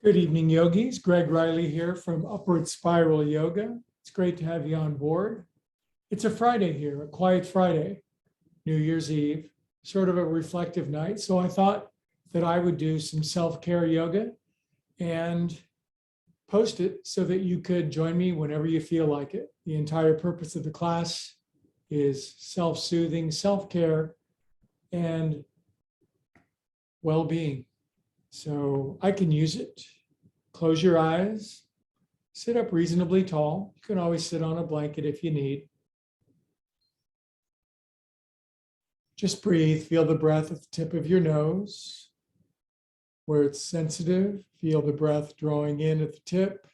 Good evening, yogis. Greg Riley here from Upward Spiral Yoga. It's great to have you on board. It's a Friday here, a quiet Friday, New Year's Eve, sort of a reflective night. So I thought that I would do some self-care yoga and post it so that you could join me whenever you feel like it. The entire purpose of the class is self-soothing, self-care, and well-being. So I can use it. Close your eyes, sit up reasonably tall. You can always sit on a blanket if you need. Just breathe, feel the breath at the tip of your nose. Where it's sensitive, feel the breath drawing in at the tip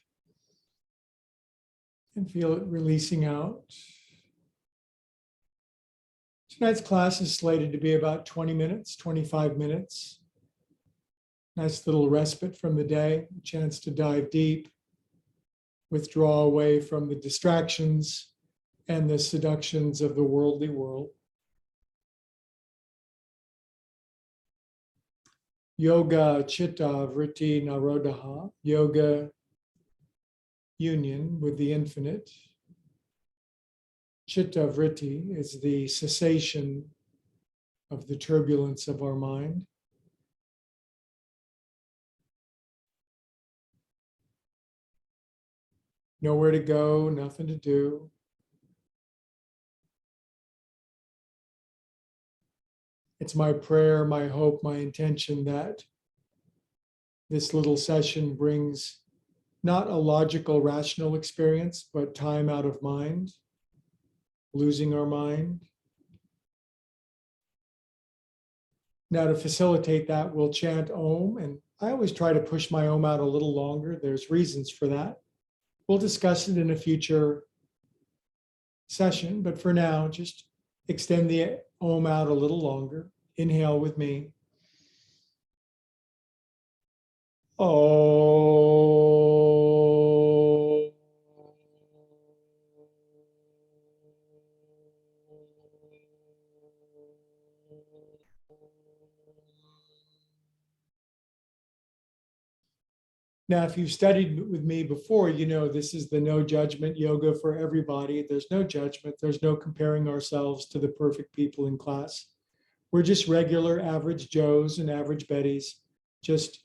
and feel it releasing out. Tonight's class is slated to be about 20 minutes, 25 minutes. Nice little respite from the day, a chance to dive deep, withdraw away from the distractions and the seductions of the worldly world. Yoga chitta vritti narodaha, yoga union with the infinite. Chitta vritti is the cessation of the turbulence of our mind. Nowhere to go, nothing to do. It's my prayer, my hope, my intention that this little session brings not a logical, rational experience, but time out of mind, losing our mind. Now, to facilitate that, we'll chant Om, and I always try to push my Om out a little longer. There's reasons for that. We'll discuss it in a future session, but for now, just extend the Om out a little longer. Inhale with me. Oh. Now, if you've studied with me before, you know this is the no judgment yoga for everybody. There's no judgment. There's no comparing ourselves to the perfect people in class. We're just regular average Joes and average Bettys, just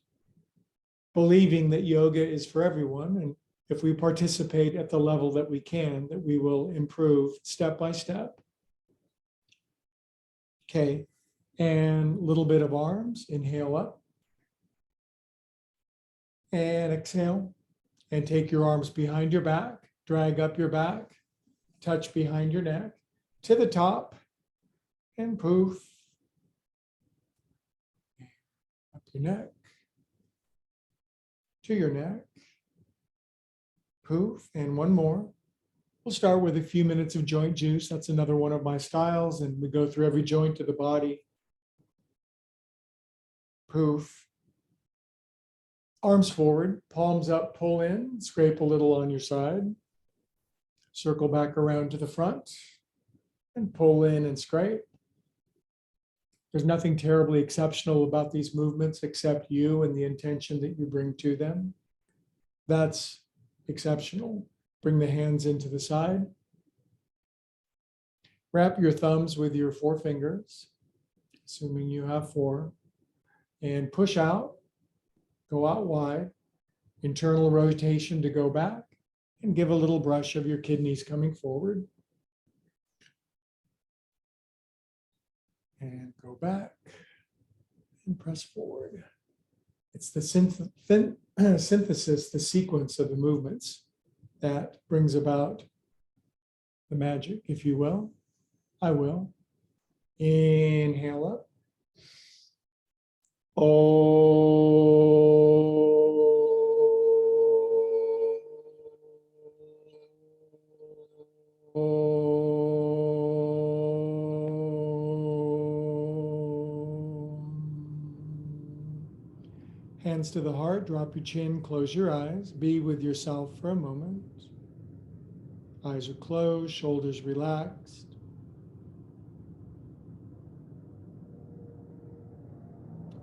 believing that yoga is for everyone. And if we participate at the level that we can, that we will improve step by step. Okay, and a little bit of arms, inhale up. And exhale, and take your arms behind your back, drag up your back, touch behind your neck, to the top, and poof. Up your neck, to your neck, poof, and one more. We'll start with a few minutes of joint juice. That's another one of my styles, and we go through every joint of the body. Poof. Arms forward, palms up, pull in, scrape a little on your side. Circle back around to the front and pull in and scrape. There's nothing terribly exceptional about these movements except you and the intention that you bring to them. That's exceptional. Bring the hands into the side. Wrap your thumbs with your forefingers, assuming you have four, and push out. Go out wide, internal rotation to go back, and give a little brush of your kidneys coming forward. And go back and press forward. It's the synthesis, the sequence of the movements that brings about the magic, if you will. I will. Inhale up. Hands to the heart, drop your chin, close your eyes. Be with yourself for a moment. Eyes are closed, shoulders relaxed.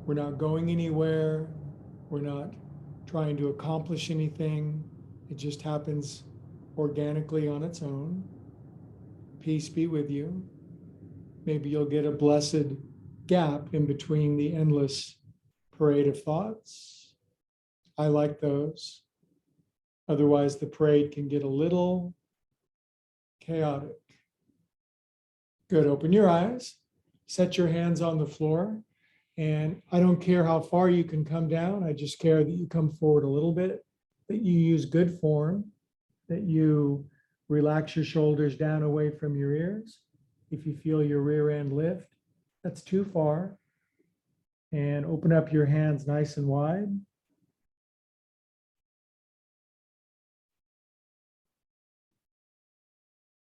We're not going anywhere. We're not trying to accomplish anything. It just happens organically on its own. Peace be with you. Maybe you'll get a blessed gap in between the endless parade of thoughts. I like those. Otherwise, the parade can get a little chaotic. Good. Open your eyes. Set your hands on the floor. And I don't care how far you can come down. I just care that you come forward a little bit, that you use good form, that you relax your shoulders down away from your ears. If you feel your rear end lift, that's too far. And open up your hands nice and wide.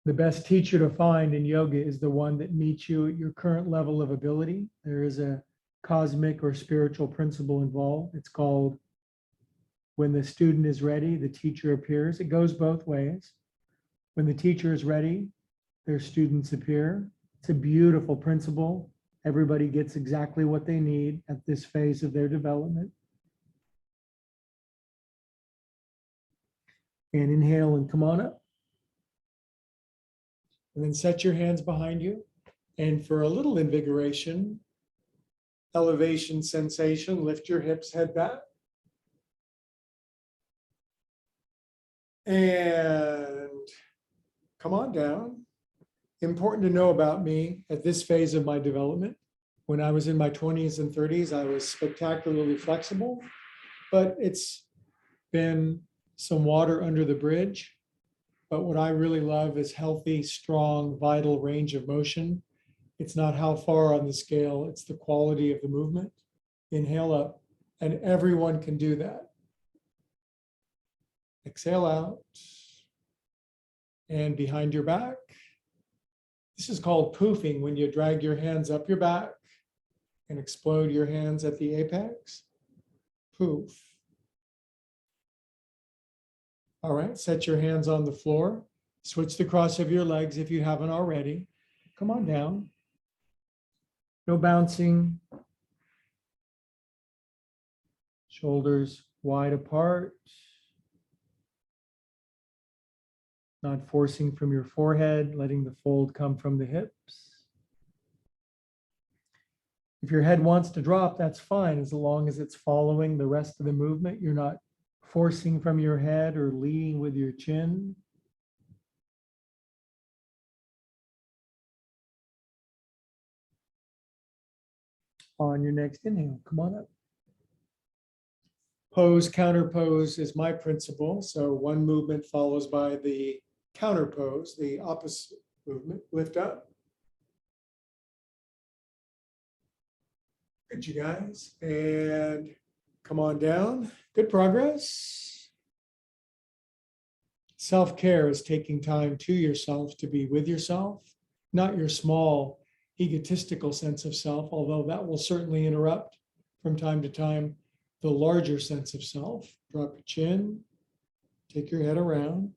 The best teacher to find in yoga is the one that meets you at your current level of ability. There is a cosmic or spiritual principle involved. It's called when the student is ready, the teacher appears. It goes both ways. When the teacher is ready, their students appear. It's a beautiful principle. Everybody gets exactly what they need at this phase of their development. And inhale and come on up. And then set your hands behind you. And for a little invigoration, elevation sensation, lift your hips, head back. And come on down. Important to know about me at this phase of my development. When I was in my 20s and 30s, I was spectacularly flexible, but it's been some water under the bridge. But what I really love is healthy, strong, vital range of motion. It's not how far on the scale, it's the quality of the movement. Inhale up, and everyone can do that. Exhale out, and behind your back. This is called poofing, when you drag your hands up your back and explode your hands at the apex. Poof. All right, set your hands on the floor. Switch the cross of your legs if you haven't already. Come on down. No bouncing. Shoulders wide apart. Not forcing from your forehead, letting the fold come from the hips. If your head wants to drop, that's fine, as long as it's following the rest of the movement. You're not forcing from your head or leading with your chin. On your next inhale, come on up. Pose, counter pose is my principle. So one movement follows by the counter pose, the opposite movement. Lift up. Good, you guys. And come on down. Good progress. Self-care is taking time to yourself to be with yourself, not your small egotistical sense of self, although that will certainly interrupt from time to time the larger sense of self. Drop your chin, take your head around.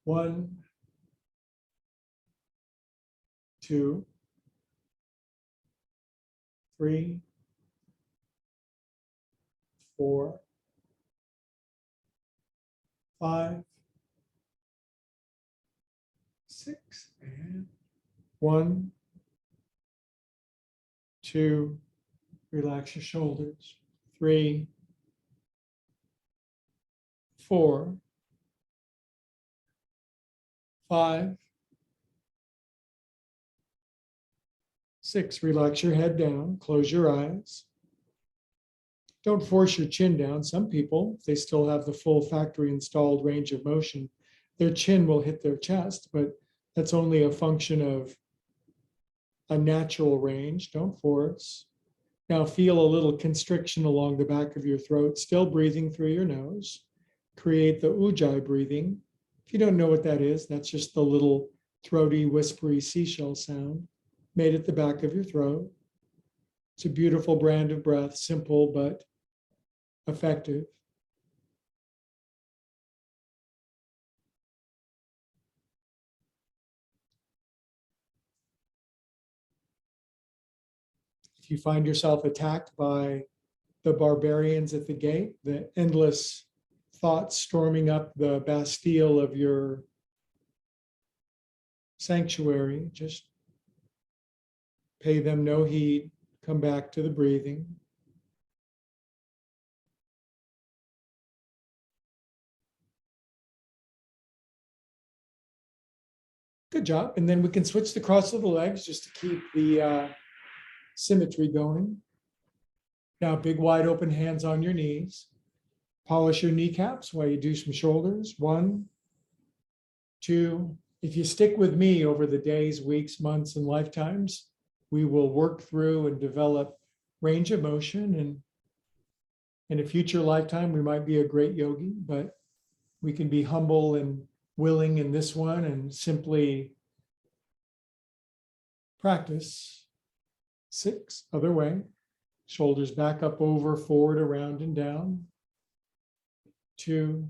1, 2, 3, 4, 5, 6, and 1, 2, relax your shoulders. 3, 4, 5, 6, relax your head down, close your eyes. Don't force your chin down. Some people, if they still have the full factory installed range of motion, their chin will hit their chest, but that's only a function of a natural range. Don't force. Now feel a little constriction along the back of your throat, still breathing through your nose. Create the Ujjai breathing. If you don't know what that is, that's just the little throaty, whispery seashell sound made at the back of your throat. It's a beautiful brand of breath, simple but effective. If you find yourself attacked by the barbarians at the gate, the endless thoughts storming up the Bastille of your sanctuary. Just pay them no heed. Come back to the breathing. Good job. And then we can switch the cross of the legs just to keep the symmetry going. Now, big wide open hands on your knees. Polish your kneecaps while you do some shoulders. 1, 2. If you stick with me over the days, weeks, months, and lifetimes, we will work through and develop range of motion. And in a future lifetime, we might be a great yogi, but we can be humble and willing in this one and simply practice. 6, other way. Shoulders back up, over, forward, around, and down. 2,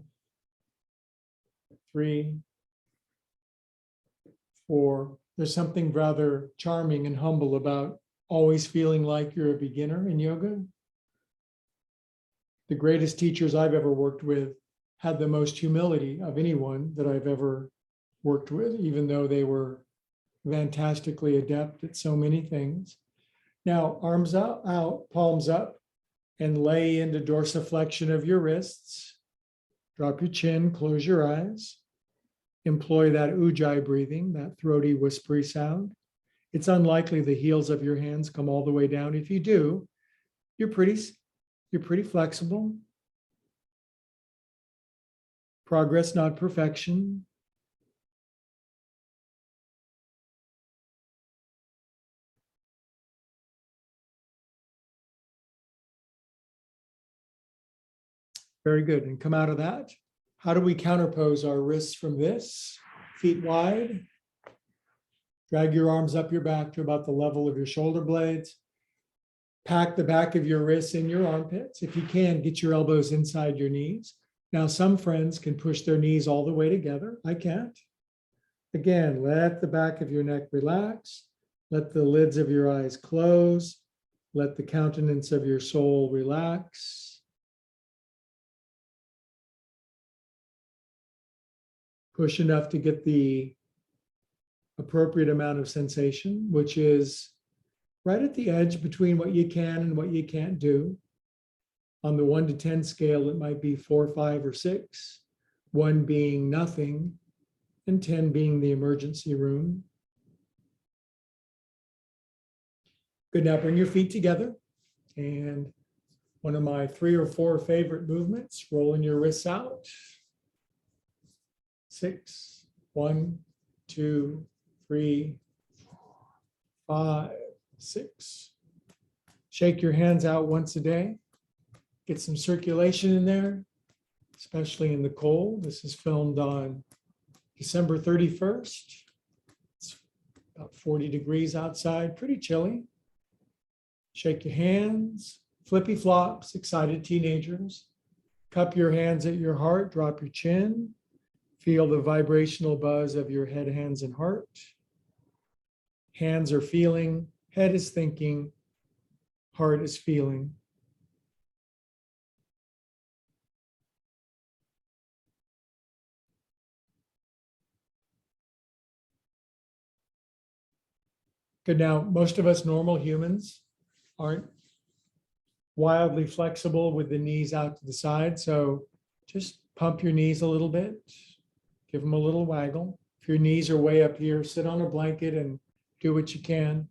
3, 4. There's something rather charming and humble about always feeling like you're a beginner in yoga. The greatest teachers I've ever worked with had the most humility of anyone that I've ever worked with, even though they were fantastically adept at so many things. Now, arms out, palms up, and lay into dorsiflexion of your wrists. Drop your chin, close your eyes. Employ that Ujjai breathing, that throaty, whispery sound. It's unlikely the heels of your hands come all the way down. If you do, you're pretty flexible. Progress, not perfection. Very good. And come out of that. How do we counterpose our wrists from this? Feet wide. Drag your arms up your back to about the level of your shoulder blades. Pack the back of your wrists in your armpits. If you can, get your elbows inside your knees. Now, some friends can push their knees all the way together. I can't. Again, let the back of your neck relax. Let the lids of your eyes close. Let the countenance of your soul relax. Push enough to get the appropriate amount of sensation, which is right at the edge between what you can and what you can't do. On the 1 to 10 scale, it might be 4, 5, or 6, 1 being nothing, and 10 being the emergency room. Good, now bring your feet together. And one of my 3 or 4 favorite movements, rolling your wrists out. 6, 1, 2, 3, 4, 5, 6. Shake your hands out once a day. Get some circulation in there, especially in the cold. This is filmed on December 31st. It's about 40 degrees outside, pretty chilly. Shake your hands, flippy flops, excited teenagers. Cup your hands at your heart, drop your chin. Feel the vibrational buzz of your head, hands, and heart. Hands are feeling, head is thinking, heart is feeling. Good, now most of us normal humans aren't wildly flexible with the knees out to the side, so just pump your knees a little bit. Give them a little waggle. If your knees are way up here, sit on a blanket and do what you can.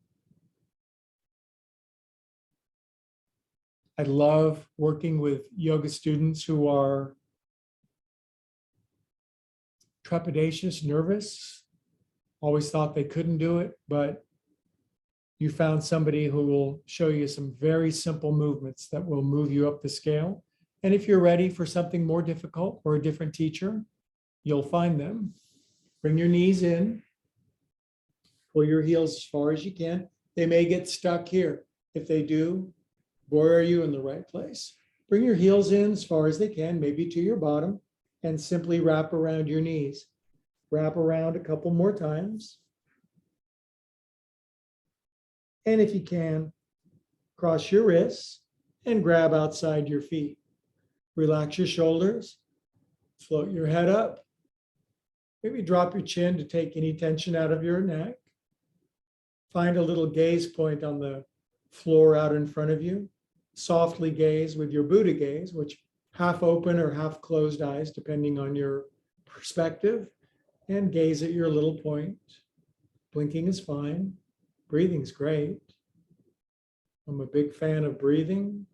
I love working with yoga students who are trepidatious, nervous, always thought they couldn't do it, but you found somebody who will show you some very simple movements that will move you up the scale. And if you're ready for something more difficult or a different teacher, you'll find them. Bring your knees in, pull your heels as far as you can. They may get stuck here. If they do, boy, are you in the right place. Bring your heels in as far as they can, maybe to your bottom, and simply wrap around your knees. Wrap around a couple more times. And if you can, cross your wrists and grab outside your feet. Relax your shoulders, float your head up. Maybe drop your chin to take any tension out of your neck. Find a little gaze point on the floor out in front of you. Softly gaze with your Buddha gaze, which half open or half closed eyes, depending on your perspective, and gaze at your little point. Blinking is fine. Breathing's great. I'm a big fan of breathing.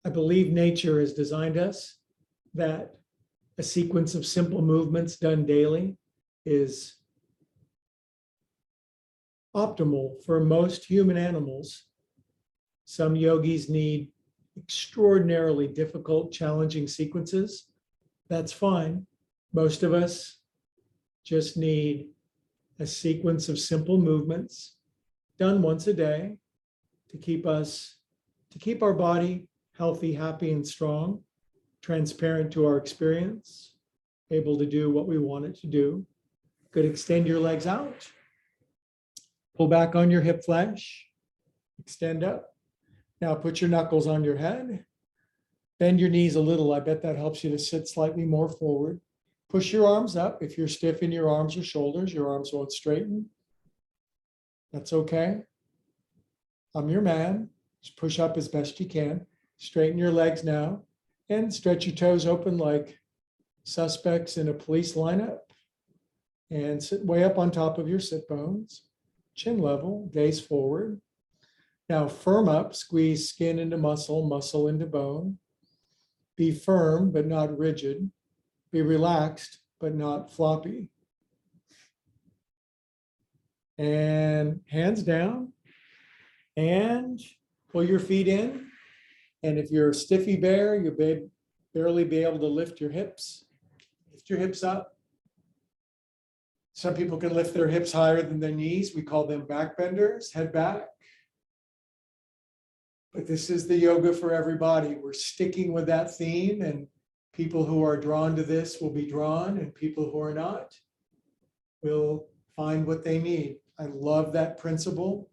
I believe nature has designed us that a sequence of simple movements done daily is optimal for most human animals. Some yogis need extraordinarily difficult, challenging sequences. That's fine. Most of us just need a sequence of simple movements done once a day to keep our body healthy, happy, and strong, transparent to our experience, able to do what we want it to do. Good. Extend your legs out. Pull back on your hip flesh. Extend up. Now put your knuckles on your head. Bend your knees a little. I bet that helps you to sit slightly more forward. Push your arms up. If you're stiff in your arms or shoulders, your arms won't straighten. That's okay. I'm your man. Just push up as best you can. Straighten your legs now and stretch your toes open like suspects in a police lineup. And sit way up on top of your sit bones. Chin level, gaze forward. Now firm up, squeeze skin into muscle, muscle into bone. Be firm, but not rigid. Be relaxed, but not floppy. And hands down. And pull your feet in. And if you're a stiffy bear, you'll barely be able to lift your hips. Lift your hips up. Some people can lift their hips higher than their knees. We call them backbenders, head back. But this is the yoga for everybody. We're sticking with that theme, and people who are drawn to this will be drawn, and people who are not will find what they need. I love that principle.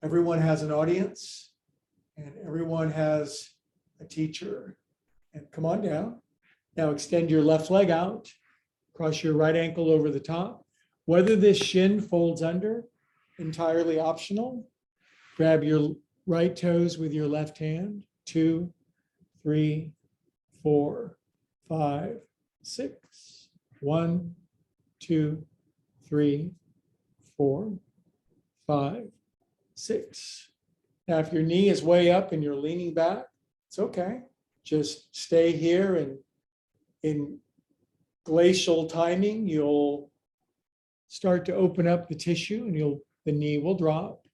Everyone has an audience, and everyone has a teacher. And come on down. Now extend your left leg out. Cross your right ankle over the top. Whether this shin folds under, entirely optional. Grab your right toes with your left hand. 2, 3, 4, 5, 6. 1, 2, 3, 4, 5, 6. Now, if your knee is way up and you're leaning back, it's okay. Just stay here, and in glacial timing, you'll start to open up the tissue and the knee will drop.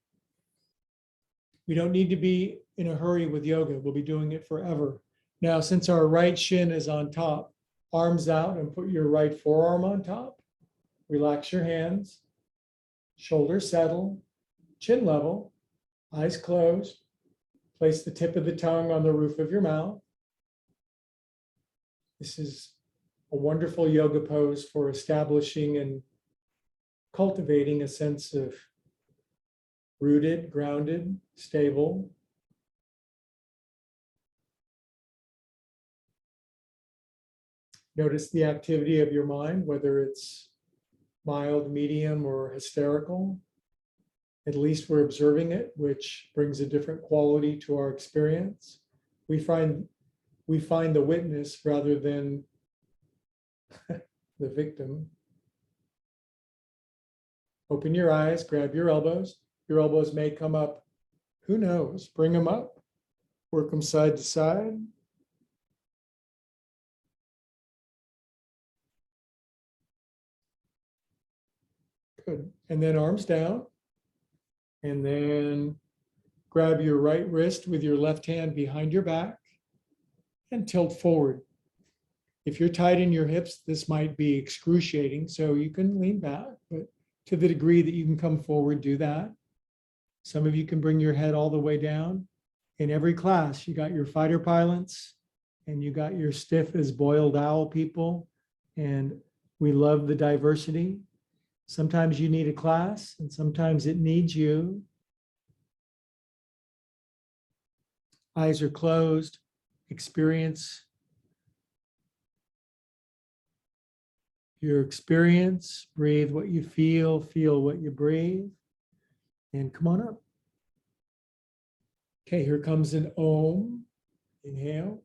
We don't need to be in a hurry with yoga. We'll be doing it forever. Now, since our right shin is on top, arms out and put your right forearm on top. Relax your hands. Shoulders settle. Chin level. Eyes closed. Place the tip of the tongue on the roof of your mouth. This is a wonderful yoga pose for establishing and cultivating a sense of rooted, grounded, stable. Notice the activity of your mind, whether it's mild, medium, or hysterical. At least we're observing it, which brings a different quality to our experience. We find the witness rather than the victim. Open your eyes, grab your elbows. Your elbows may come up. Who knows? Bring them up. Work them side to side. Good. And then arms down. And then grab your right wrist with your left hand behind your back and tilt forward. If you're tight in your hips, this might be excruciating, so you can lean back, but to the degree that you can come forward, do that. Some of you can bring your head all the way down. In every class, you got your fighter pilots and you got your stiff as boiled owl people. And We love the diversity. Sometimes you need a class, and sometimes it needs you. Eyes are closed. Experience your experience. Breathe what you feel what you breathe, and come on up. Okay, here comes an Om. Inhale.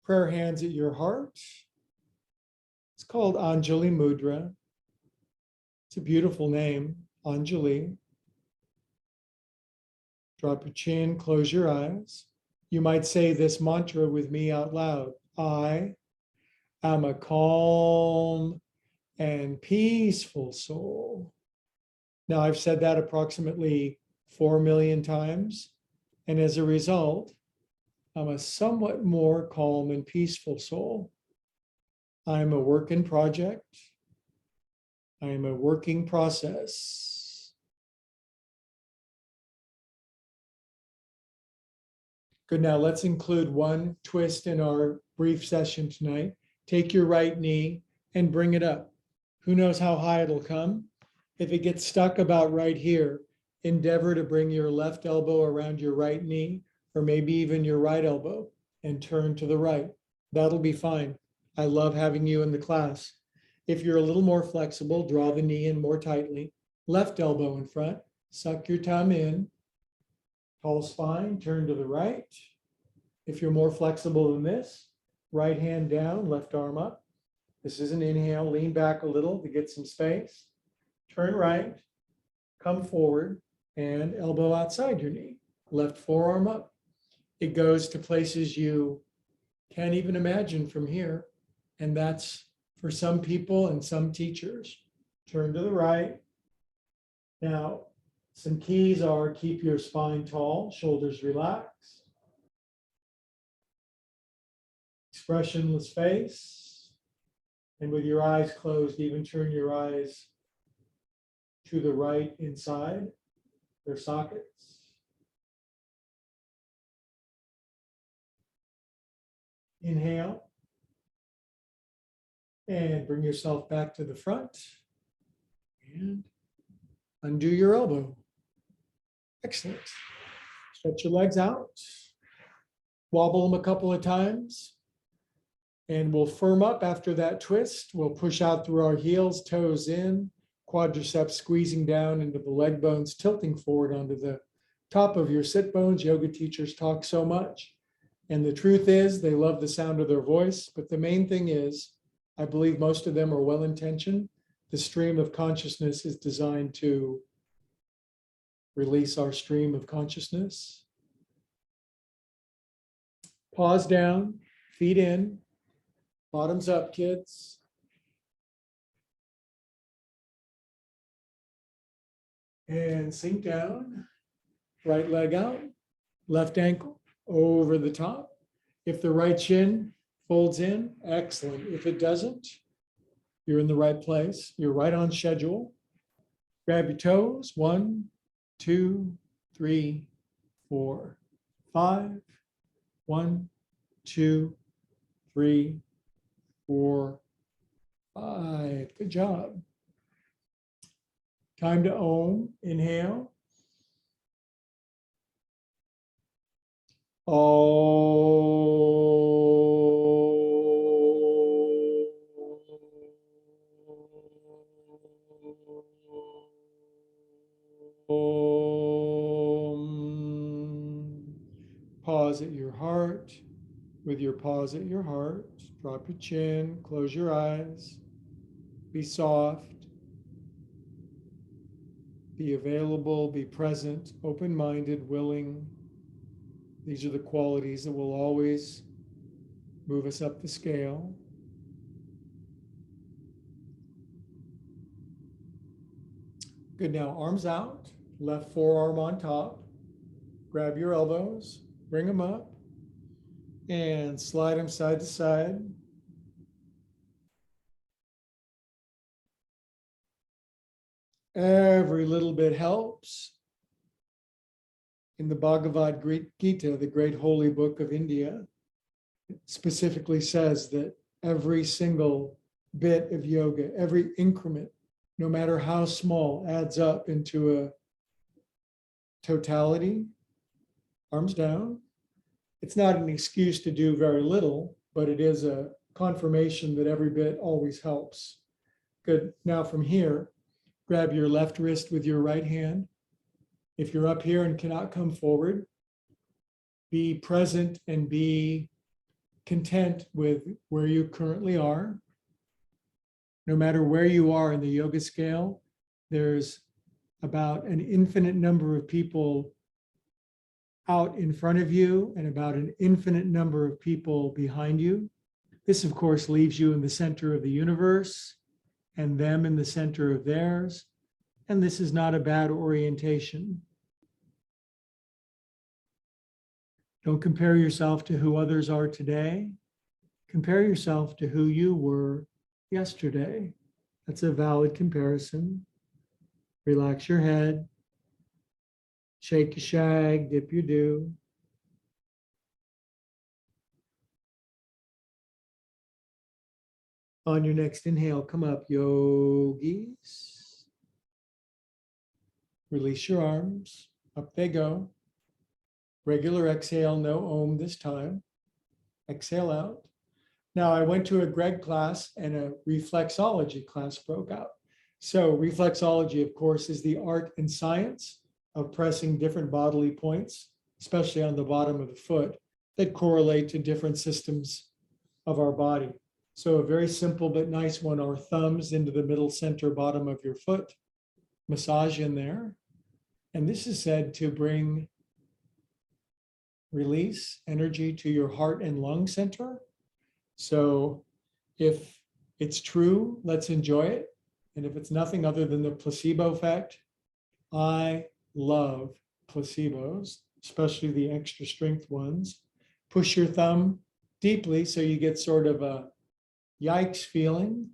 Prayer hands at your heart. It's called Anjali Mudra. It's a beautiful name, Anjali. Drop your chin, close your eyes. You might say this mantra with me out loud. I am a calm and peaceful soul. Now, I've said that approximately 4 million times. And as a result, I'm a somewhat more calm and peaceful soul. I'm a work in project. I am a working process. Good, now let's include one twist in our brief session tonight. Take your right knee and bring it up. Who knows how high it'll come? If it gets stuck about right here, endeavor to bring your left elbow around your right knee, or maybe even your right elbow, and turn to the right. That'll be fine. I love having you in the class. If you're a little more flexible, draw the knee in more tightly. Left elbow in front, suck your thumb in. Tall spine, turn to the right. If you're more flexible than this, right hand down, left arm up. This is an inhale, lean back a little to get some space. Turn right, come forward, and elbow outside your knee. Left forearm up. It goes to places you can't even imagine from here. And that's for some people and some teachers. Turn to the right. Now, some keys are keep your spine tall, shoulders relaxed. Expressionless face. And with your eyes closed, even turn your eyes to the right inside their sockets. Inhale. And bring yourself back to the front. And undo your elbow. Excellent. Stretch your legs out. Wobble them a couple of times. And we'll firm up after that twist. We'll push out through our heels, toes in, quadriceps squeezing down into the leg bones, tilting forward onto the top of your sit bones. Yoga teachers talk so much. And the truth is, they love the sound of their voice. But the main thing is, I believe most of them are well-intentioned. The stream of consciousness is designed to release our stream of consciousness. Pause down, feet in, bottoms up, kids. And sink down, right leg out, left ankle over the top. If the right shin folds in, excellent. If it doesn't, you're in the right place. You're right on schedule. Grab your toes. 1, 2, 3, 4, 5. 1, 2, 3, 4, 5. Good job. Time to Om. Inhale. Pause at your heart. With your pause at your heart, drop your chin, close your eyes, be soft, be available, be present, open-minded, willing. These are the qualities that will always move us up the scale. Good, now arms out, left forearm on top. Grab your elbows, bring them up and slide them side to side. Every little bit helps. In the Bhagavad Gita, the great holy book of India, it specifically says that every single bit of yoga, every increment, no matter how small, adds up into a totality. Arms down. It's not an excuse to do very little, but it is a confirmation that every bit always helps. Good. Now from here, grab your left wrist with your right hand. If you're up here and cannot come forward, be present and be content with where you currently are. No matter where you are in the yoga scale, there's about an infinite number of people out in front of you and about an infinite number of people behind you. This, of course, leaves you in the center of the universe and them in the center of theirs. And this is not a bad orientation. Don't compare yourself to who others are today. Compare yourself to who you were yesterday. That's a valid comparison. Relax your head. Shake your shag, dip your do. On your next inhale, come up, yogis. Release your arms. Up they go. Regular exhale, no om this time. Exhale out. Now, I went to a Greg class and a reflexology class broke out. So reflexology, of course, is the art and science of pressing different bodily points, especially on the bottom of the foot, that correlate to different systems of our body. So a very simple but nice one are thumbs into the middle center bottom of your foot, massage in there. And this is said to bring release energy to your heart and lung center. So if it's true, let's enjoy it. And if it's nothing other than the placebo effect, I love placebos, especially the extra strength ones. Push your thumb deeply so you get sort of a yikes feeling.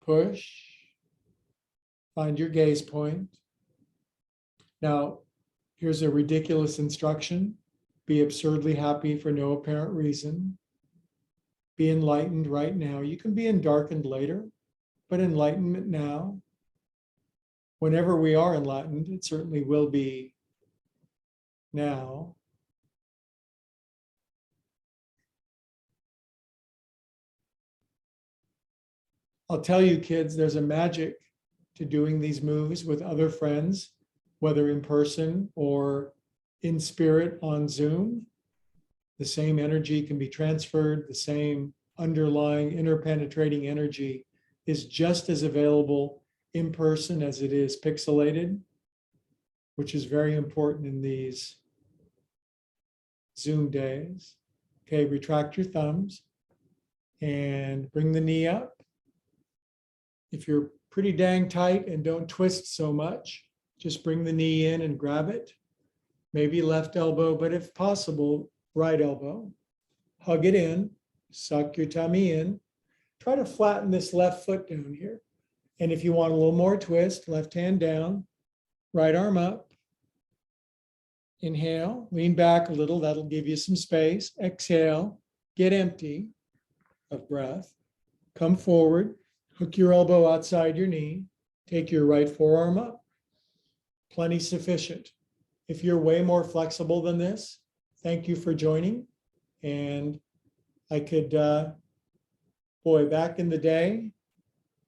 Push. Find your gaze point. Now, here's a ridiculous instruction. Be absurdly happy for no apparent reason. Be enlightened right now. You can be endarkened later, but enlightenment now. Whenever we are enlightened, it certainly will be now. I'll tell you, kids, there's a magic to doing these moves with other friends, whether in person or in spirit on Zoom. The same energy can be transferred. The same underlying interpenetrating energy is just as available in person as it is pixelated, which is very important in these Zoom days. Okay, retract your thumbs and bring the knee up. If you're pretty dang tight and don't twist so much, just bring the knee in and grab it. Maybe left elbow, but if possible, right elbow. Hug it in, suck your tummy in. Try to flatten this left foot down here. And if you want a little more twist, left hand down, right arm up. Inhale, lean back a little, that'll give you some space. Exhale, get empty of breath. Come forward, hook your elbow outside your knee, take your right forearm up. Plenty sufficient. If you're way more flexible than this, thank you for joining. And I could, boy, back in the day,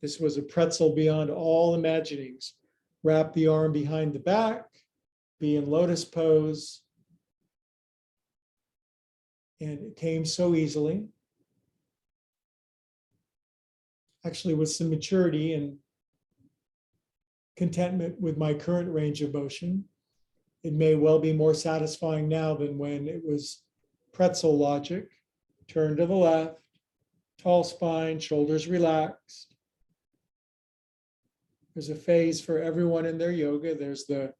this was a pretzel beyond all imaginings. Wrap the arm behind the back, be in lotus pose. And it came so easily. Actually, with some maturity and contentment with my current range of motion, it may well be more satisfying now than when it was pretzel logic. Turn to the left, tall spine, shoulders relaxed. There's a phase for everyone in their yoga. There's the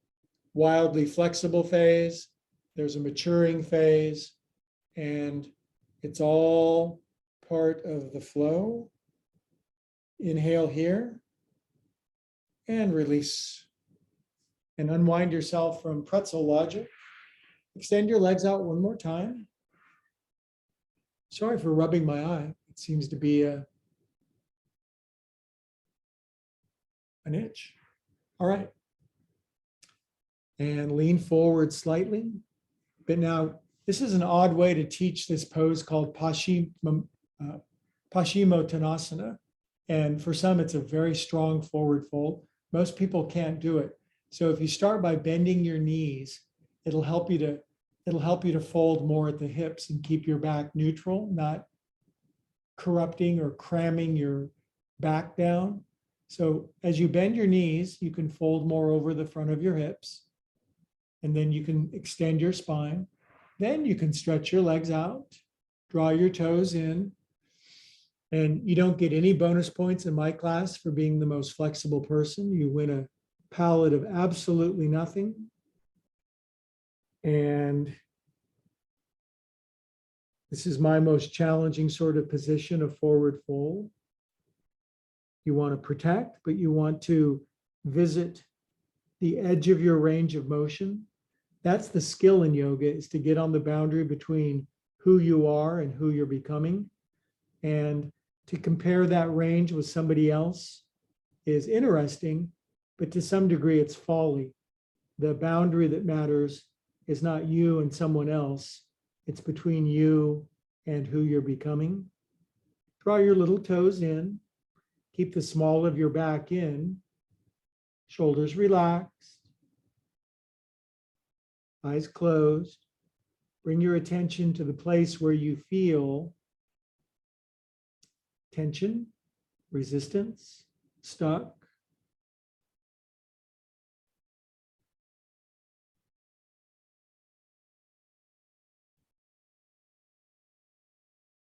wildly flexible phase, There's a maturing phase, and it's all part of the flow. Inhale here and release. And unwind yourself from pretzel logic. Extend your legs out one more time. Sorry for rubbing my eye. It seems to be an itch. All right. And lean forward slightly. But this is an odd way to teach this pose called Paschimottanasana. And for some, it's a very strong forward fold. Most people can't do it. So if you start by bending your knees, it'll help you to fold more at the hips and keep your back neutral, not corrupting or cramming your back down. So as you bend your knees, you can fold more over the front of your hips, and then you can extend your spine. Then you can stretch your legs out, draw your toes in, and you don't get any bonus points in my class for being the most flexible person. You win a palette of absolutely nothing. And this is my most challenging sort of position of forward fold. You want to protect, but you want to visit the edge of your range of motion. That's the skill in yoga, is to get on the boundary between who you are and who you're becoming. And to compare that range with somebody else is interesting, but to some degree it's folly. The boundary that matters is not you and someone else. It's between you and who you're becoming. Draw your little toes in. Keep the small of your back in. Shoulders relaxed. Eyes closed. Bring your attention to the place where you feel tension, resistance, stuck.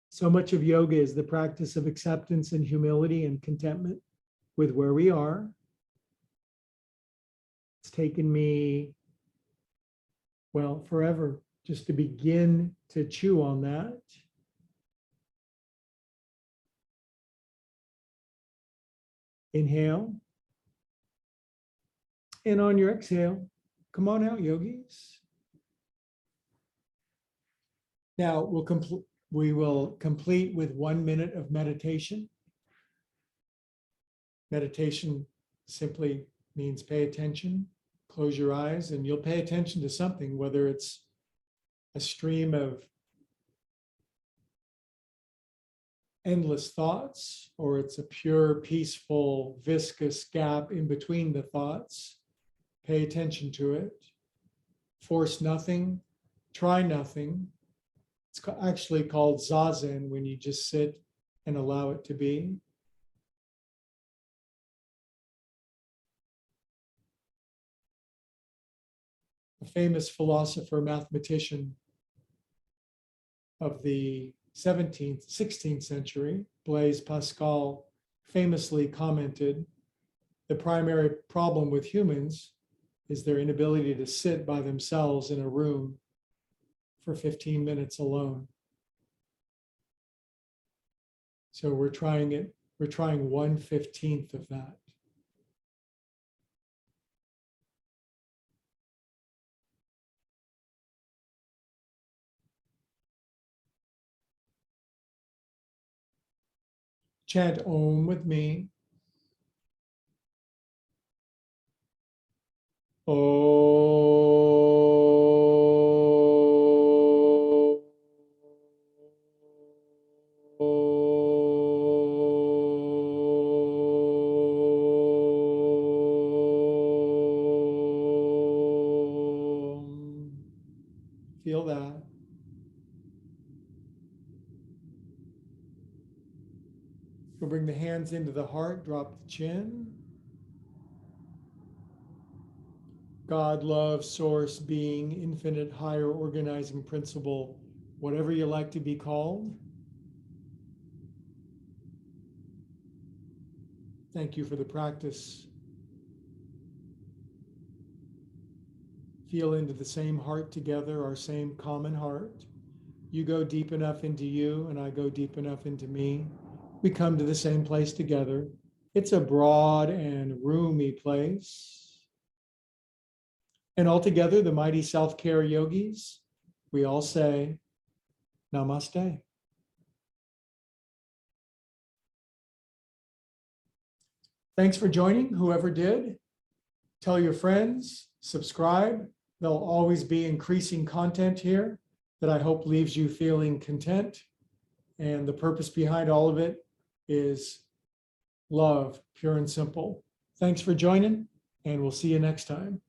So much of yoga is the practice of acceptance and humility and contentment with where we are. It's taken me, well, forever just to begin to chew on that. Inhale. And on your exhale, come on out, yogis. Now we will complete with 1 minute of meditation. Meditation simply means pay attention, close your eyes, and you'll pay attention to something, whether it's a stream of endless thoughts, or it's a pure, peaceful, viscous gap in between the thoughts. Pay attention to it. Force nothing, try nothing. It's actually called zazen, when you just sit and allow it to be. A famous philosopher, mathematician of the 16th century, Blaise Pascal, famously commented, the primary problem with humans is their inability to sit by themselves in a room for 15 minutes alone. So we're trying 1/15 of that. Chant Om with me. Om. Feel that. We'll bring the hands into the heart, drop the chin. God, love, source, being, infinite, higher organizing principle, whatever you like to be called. Thank you for the practice. feel into the same heart together, our same common heart. You go deep enough into you, and I go deep enough into me. We come to the same place together. It's a broad and roomy place. And altogether, the mighty self-care yogis, we all say, Namaste. Thanks for joining, whoever did. Tell your friends, subscribe. There'll always be increasing content here that I hope leaves you feeling content. And the purpose behind all of it is love, pure and simple. Thanks for joining, and we'll see you next time.